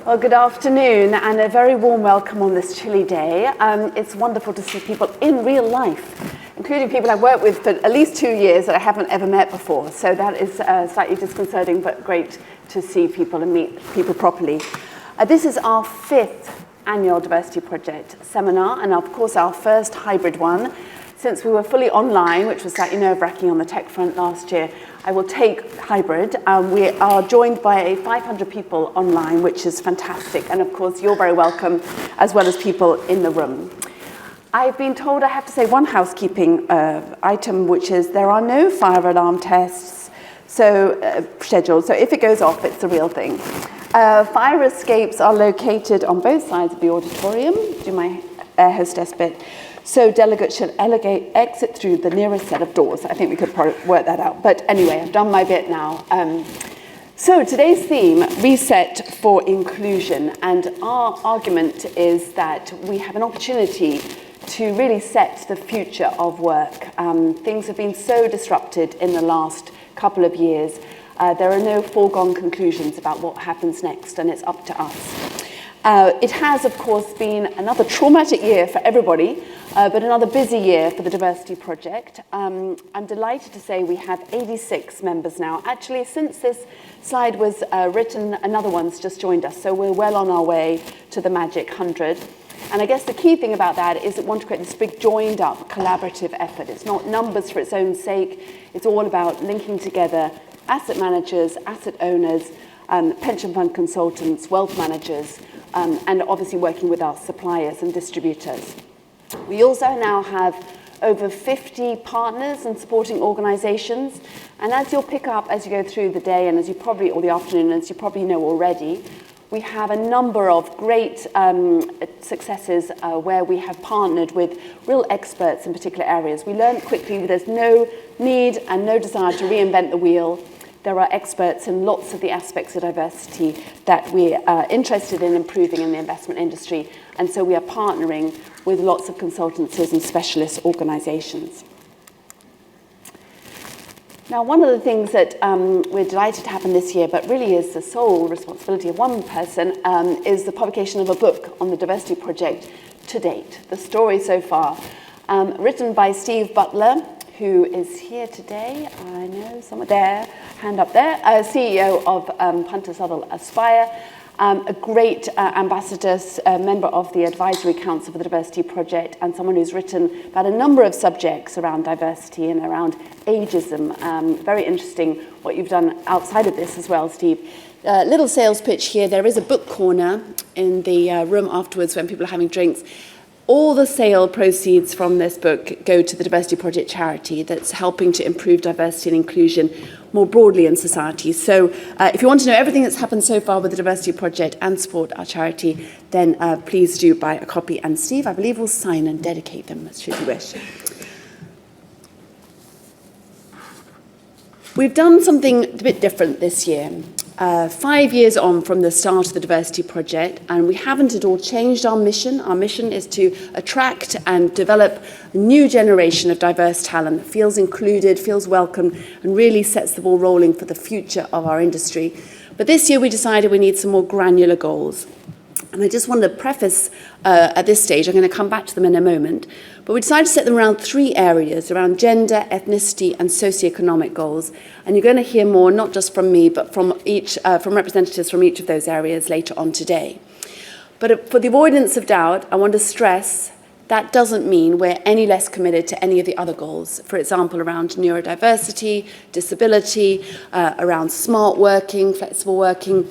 Well, good afternoon and a very warm welcome on this chilly day. It's wonderful to see people in real life, including people I've worked with for at least 2 years that I haven't ever met before. So that is slightly disconcerting, but great to see people and meet people properly. This is our 5th annual Diversity Project seminar, and of course our first hybrid one. Since we were fully online, which was slightly nerve-wracking on the tech front last year, I will take hybrid. We are joined by 500 people online, which is fantastic. And of course, you're very welcome, as well as people in the room. I've been told I have to say one housekeeping item, which is there are no fire alarm tests scheduled. So if it goes off, it's a real thing. Fire escapes are located on both sides of the auditorium. Do my hostess bit. So delegates should exit through the nearest set of doors. I think we could probably work that out. But anyway, I've done my bit now. So today's theme, Reset for Inclusion. And our argument is that we have an opportunity to really set the future of work. Things have been so disrupted in the last couple of years. There are no foregone conclusions about what happens next, and it's up to us. It has, of course, been another traumatic year for everybody, but another busy year for the Diversity Project. I'm delighted to say we have 86 members now. Actually, since this slide was written, another one's just joined us, so we're well on our way to the magic 100. And I guess the key thing about that is that we want to create this big joined-up collaborative effort. It's not numbers for its own sake. It's all about linking together asset managers, asset owners, pension fund consultants, wealth managers, and obviously working with our suppliers and distributors. We also now have over 50 partners and supporting organizations. And as you'll pick up as you go through the day and or the afternoon, as you probably know already, we have a number of great successes where we have partnered with real experts in particular areas. We learned quickly that there's no need and no desire to reinvent the wheel. There are experts in lots of the aspects of diversity that we are interested in improving in the investment industry. And so we are partnering with lots of consultancies and specialist organizations. Now, one of the things that we're delighted to happen this year, but really is the sole responsibility of one person, is the publication of a book on the Diversity Project to date, the story so far, written by Steve Butler, who is here today. I know someone there, hand up there, CEO of Punter Southall Aspire, a great ambassador, member of the Advisory Council for the Diversity Project, and someone who's written about a number of subjects around diversity and around ageism. Very interesting what you've done outside of this as well, Steve. Little sales pitch here. There is a book corner in the room afterwards when people are having drinks. All the sale proceeds from this book go to the Diversity Project charity that's helping to improve diversity and inclusion more broadly in society. So if you want to know everything that's happened so far with the Diversity Project and support our charity, then please do buy a copy. And Steve, I believe, will sign and dedicate them, should you wish. We've done something a bit different this year. 5 years on from the start of the Diversity Project, and we haven't at all changed our mission. Our mission is to attract and develop a new generation of diverse talent that feels included, feels welcome, and really sets the ball rolling for the future of our industry. But this year we decided we need some more granular goals. And I just want to preface at this stage, I'm going to come back to them in a moment, but we decided to set them around 3 areas, around gender, ethnicity, and socioeconomic goals. And you're going to hear more, not just from me, but from representatives from each of those areas later on today. But for the avoidance of doubt, I want to stress that doesn't mean we're any less committed to any of the other goals. For example, around neurodiversity, disability, around smart working, flexible working.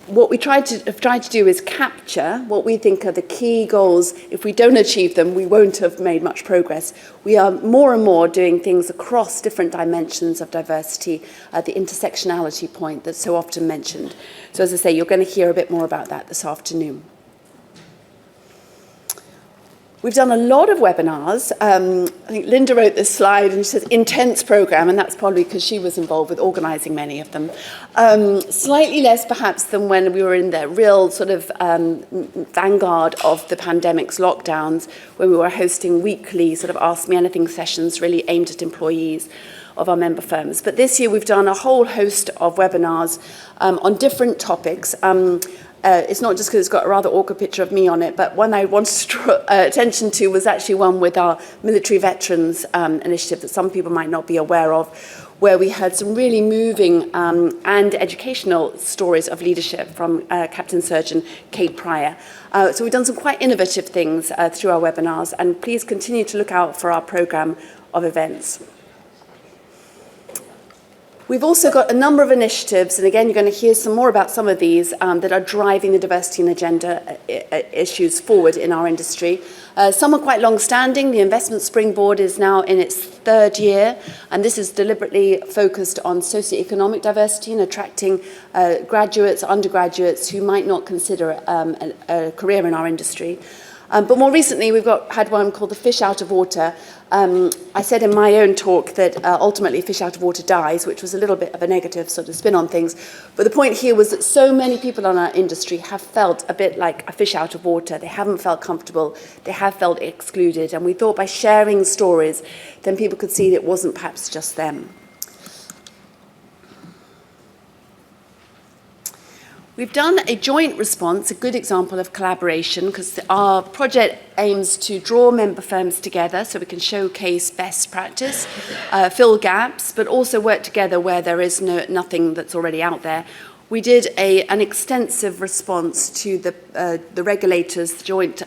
What we have tried to do is capture what we think are the key goals. If we don't achieve them, we won't have made much progress. We are more and more doing things across different dimensions of diversity, the intersectionality point that's so often mentioned. So as I say, you're going to hear a bit more about that this afternoon. We've done a lot of webinars. I think Linda wrote this slide and she says intense program, and that's probably because she was involved with organising many of them. Slightly less perhaps than when we were in the real sort of vanguard of the pandemic's lockdowns, when we were hosting weekly sort of Ask Me Anything sessions really aimed at employees of our member firms. But this year we've done a whole host of webinars on different topics. it's not just because it's got a rather awkward picture of me on it, but one I wanted to draw attention to was actually one with our military veterans initiative that some people might not be aware of, where we had some really moving and educational stories of leadership from Captain Surgeon Kate Pryor. So we've done some quite innovative things through our webinars, and please continue to look out for our programme of events. We've also got a number of initiatives, and again, you're going to hear some more about some of these that are driving the diversity and agenda issues forward in our industry. Some are quite long-standing. The Investment Springboard is now in its third year, and this is deliberately focused on socioeconomic diversity and attracting graduates, undergraduates who might not consider a career in our industry. But more recently, we've had one called the Fish Out of Water. I said in my own talk that ultimately fish out of water dies, which was a little bit of a negative sort of spin on things. But the point here was that so many people in our industry have felt a bit like a fish out of water. They haven't felt comfortable. They have felt excluded. And we thought by sharing stories, then people could see that it wasn't perhaps just them. We've done a joint response, a good example of collaboration, because our project aims to draw member firms together so we can showcase best practice, fill gaps, but also work together where there is nothing that's already out there. We did an extensive response to the regulators' joint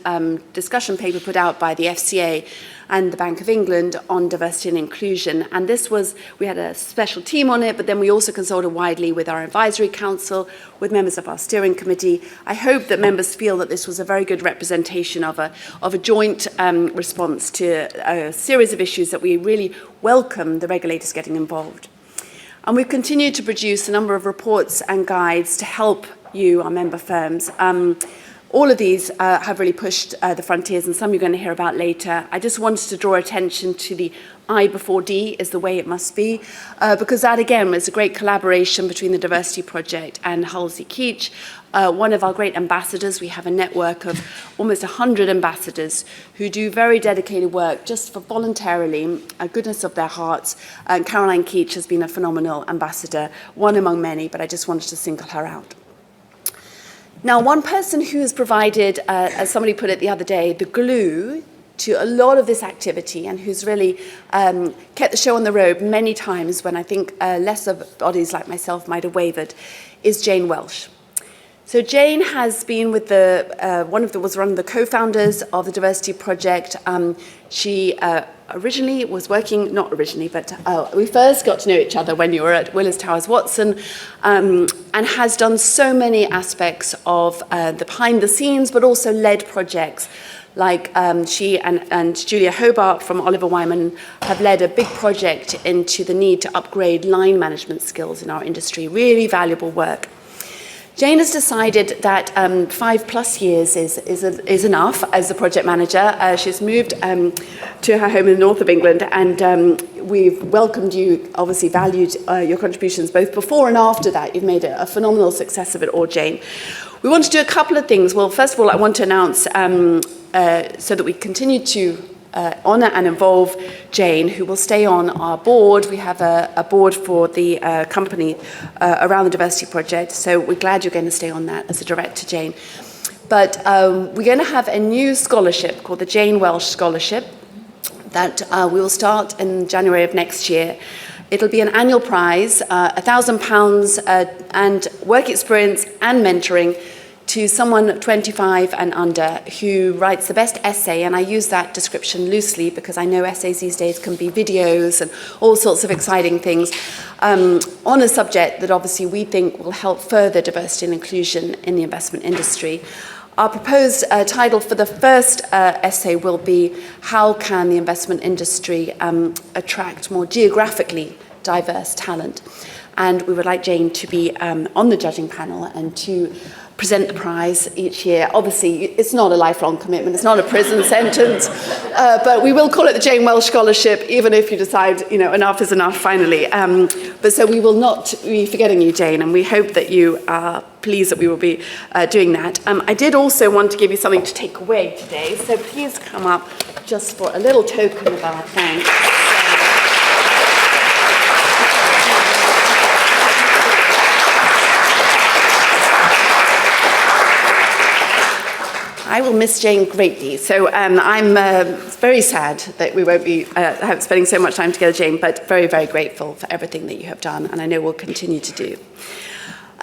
discussion paper put out by the FCA and the Bank of England on diversity and inclusion. And we had a special team on it, but then we also consulted widely with our advisory council, with members of our steering committee. I hope that members feel that this was a very good representation of a joint response to a series of issues that we really welcome the regulators getting involved. And we've continued to produce a number of reports and guides to help you, our member firms. All of these have really pushed the frontiers, and some you're going to hear about later. I just wanted to draw attention to the I before D is the way it must be, because that, again, was a great collaboration between the Diversity Project and Halsey Keach, one of our great ambassadors. We have a network of almost 100 ambassadors who do very dedicated work just for voluntarily, goodness of their hearts. And Caroline Keach has been a phenomenal ambassador, one among many, but I just wanted to single her out. Now, one person who has provided, as somebody put it the other day, the glue to a lot of this activity, and who's really kept the show on the road many times when I think lesser bodies like myself might have wavered, is Jane Welsh. So Jane has been with was one of the co-founders of the Diversity Project. She originally was working, not originally, but we first got to know each other when you were at Willis Towers Watson, and has done so many aspects of the behind the scenes, but also led projects. Like she and Julia Hobart from Oliver Wyman have led a big project into the need to upgrade line management skills in our industry. Really valuable work. Jane has decided that 5+ years is enough as the project manager. She's moved to her home in the north of England, and we've welcomed you, obviously valued your contributions both before and after that. You've made a phenomenal success of it all, Jane. We want to do a couple of things. Well, first of all, I want to announce so that we continue to honour and involve Jane, who will stay on our board. We have a board for the company around the Diversity Project, so we're glad you're going to stay on that as a director, Jane. But we're going to have a new scholarship called the Jane Welsh Scholarship that we will start in January of next year. It'll be an annual prize, £1,000 and work experience and mentoring to someone 25 and under who writes the best essay, and I use that description loosely because I know essays these days can be videos and all sorts of exciting things, on a subject that obviously we think will help further diversity and inclusion in the investment industry. Our proposed title for the first essay will be, how can the investment industry attract more geographically diverse talent? And we would like Jane to be on the judging panel and to present the prize each year. Obviously, it's not a lifelong commitment, it's not a prison sentence, but we will call it the Jane Welsh Scholarship, even if you decide, enough is enough finally. But so we will not be forgetting you, Jane, and we hope that you are pleased that we will be doing that. I did also want to give you something to take away today, so please come up just for a little token of our thanks. I will miss Jane greatly. So I'm very sad that we won't be spending so much time together, Jane, but very, very grateful for everything that you have done, and I know we'll continue to do.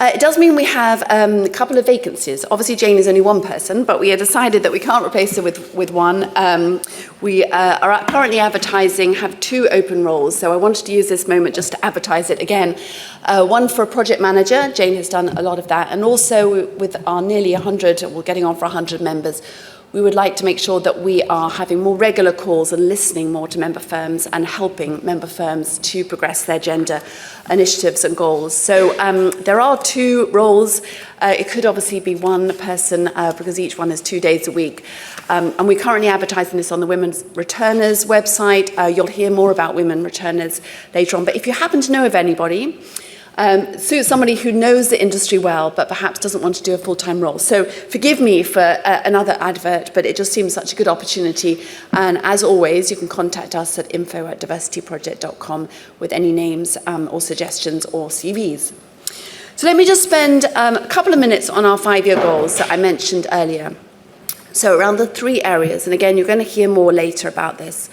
It does mean we have a couple of vacancies. Obviously, Jane is only one person, but we have decided that we can't replace her with one. We are currently advertising, have 2 open roles, so I wanted to use this moment just to advertise it again. One for a project manager. Jane has done a lot of that, and also with our nearly 100, we're getting on for 100 members, we would like to make sure that we are having more regular calls and listening more to member firms and helping member firms to progress their gender initiatives and goals. So there are 2 roles. It could obviously be one person because each one is 2 days a week. And we're currently advertising this on the Women Returners website. You'll hear more about women returners later on. But if you happen to know of anybody, somebody who knows the industry well, but perhaps doesn't want to do a full-time role. So forgive me for another advert, but it just seems such a good opportunity. And as always, you can contact us at info@diversityproject.com with any names or suggestions or CVs. So let me just spend a couple of minutes on our 5-year goals that I mentioned earlier. So around the 3 areas, and again, you're going to hear more later about this.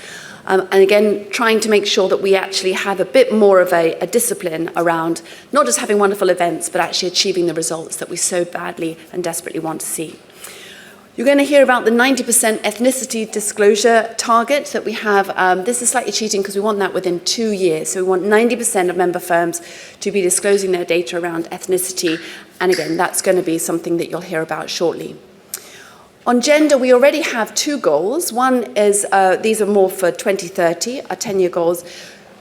And again, trying to make sure that we actually have a bit more of a discipline around not just having wonderful events, but actually achieving the results that we so badly and desperately want to see. You're going to hear about the 90% ethnicity disclosure target that we have. This is slightly cheating because we want that within 2 years. So we want 90% of member firms to be disclosing their data around ethnicity. And again, that's going to be something that you'll hear about shortly. On gender, we already have 2 goals. One is, these are more for 2030, our 10-year goals.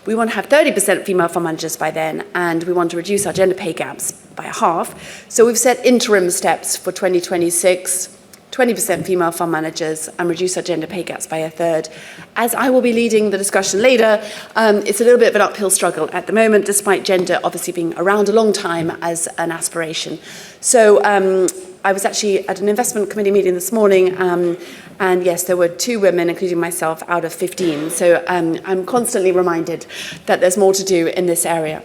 We want to have 30% female fund managers by then, and we want to reduce our gender pay gaps by half. So we've set interim steps for 2026, 20% female fund managers, and reduce our gender pay gaps by 1/3. As I will be leading the discussion later, it's a little bit of an uphill struggle at the moment, despite gender obviously being around a long time as an aspiration. So I was actually at an investment committee meeting this morning, and yes, there were 2 women, including myself, out of 15. So I'm constantly reminded that there's more to do in this area.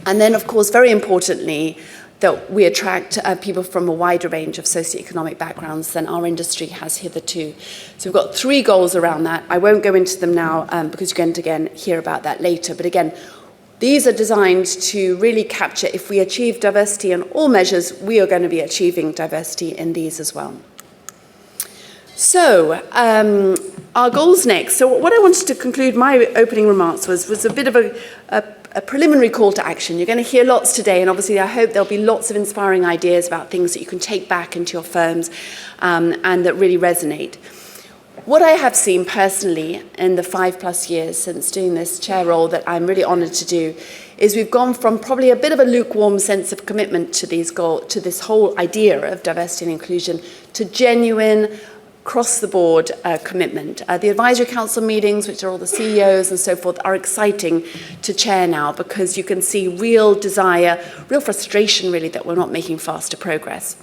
And then, of course, very importantly, that we attract people from a wider range of socioeconomic backgrounds than our industry has hitherto. So we've got 3 goals around that. I won't go into them now because you're going to, again, hear about that later. But again, these are designed to really capture, if we achieve diversity in all measures, we are going to be achieving diversity in these as well. So, our goals next. So what I wanted to conclude my opening remarks was a bit of a preliminary call to action. You're going to hear lots today, and obviously I hope there'll be lots of inspiring ideas about things that you can take back into your firms and that really resonate. What I have seen personally in the 5+ years since doing this chair role that I'm really honoured to do is we've gone from probably a bit of a lukewarm sense of commitment to these goals, to this whole idea of diversity and inclusion, to genuine, across-the-board commitment. The advisory council meetings, which are all the CEOs and so forth, are exciting to chair now because you can see real desire, real frustration really that we're not making faster progress.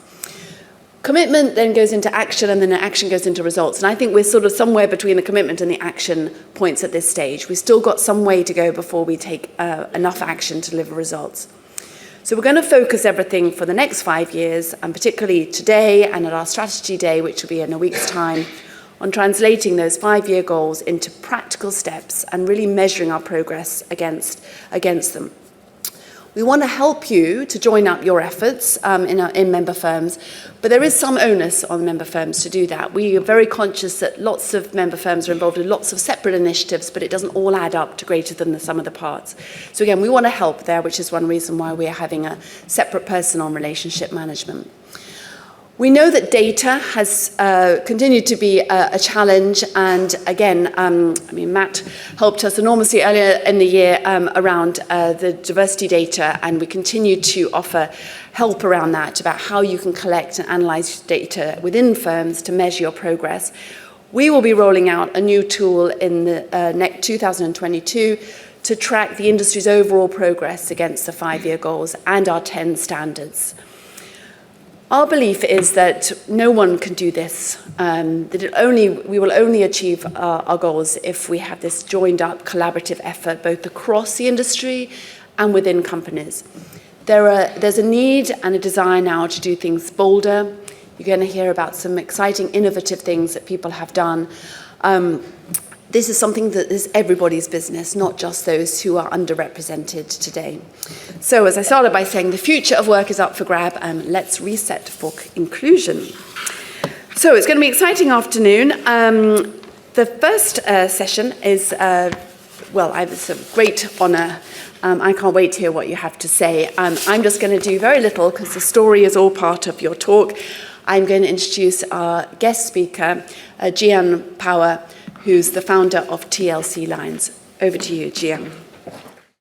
Commitment then goes into action, and then action goes into results. And I think we're sort of somewhere between the commitment and the action points at this stage. We've still got some way to go before we take enough action to deliver results. So we're going to focus everything for the next 5 years, and particularly today and at our strategy day, which will be in a week's time, on translating those 5-year goals into practical steps and really measuring our progress against them. We want to help you to join up your efforts in member firms, but there is some onus on member firms to do that. We are very conscious that lots of member firms are involved in lots of separate initiatives, but it doesn't all add up to greater than the sum of the parts. So again, we want to help there, which is one reason why we are having a separate person on relationship management. We know that data has continued to be a challenge, and again, Matt helped us enormously earlier in the year around the diversity data, and we continue to offer help around that, about how you can collect and analyse data within firms to measure your progress. We will be rolling out a new tool in the next 2022 to track the industry's overall progress against the 5-year goals and our 10 standards. Our belief is that no one can do this, that we will only achieve our goals if we have this joined-up collaborative effort both across the industry and within companies. There's a need and a desire now to do things bolder, You're going to hear about some exciting, innovative things that people have done. This is something that is everybody's business, not just those who are underrepresented today. So as I started by saying, the future of work is up for grab, and let's reset for inclusion. So it's going to be an exciting afternoon. The first session is, it's a great honour. I can't wait to hear what you have to say. I'm just going to do very little because the story is all part of your talk. I'm going to introduce our guest speaker, Jian Power, who's the founder of TLC Lines. Over to you, Jian.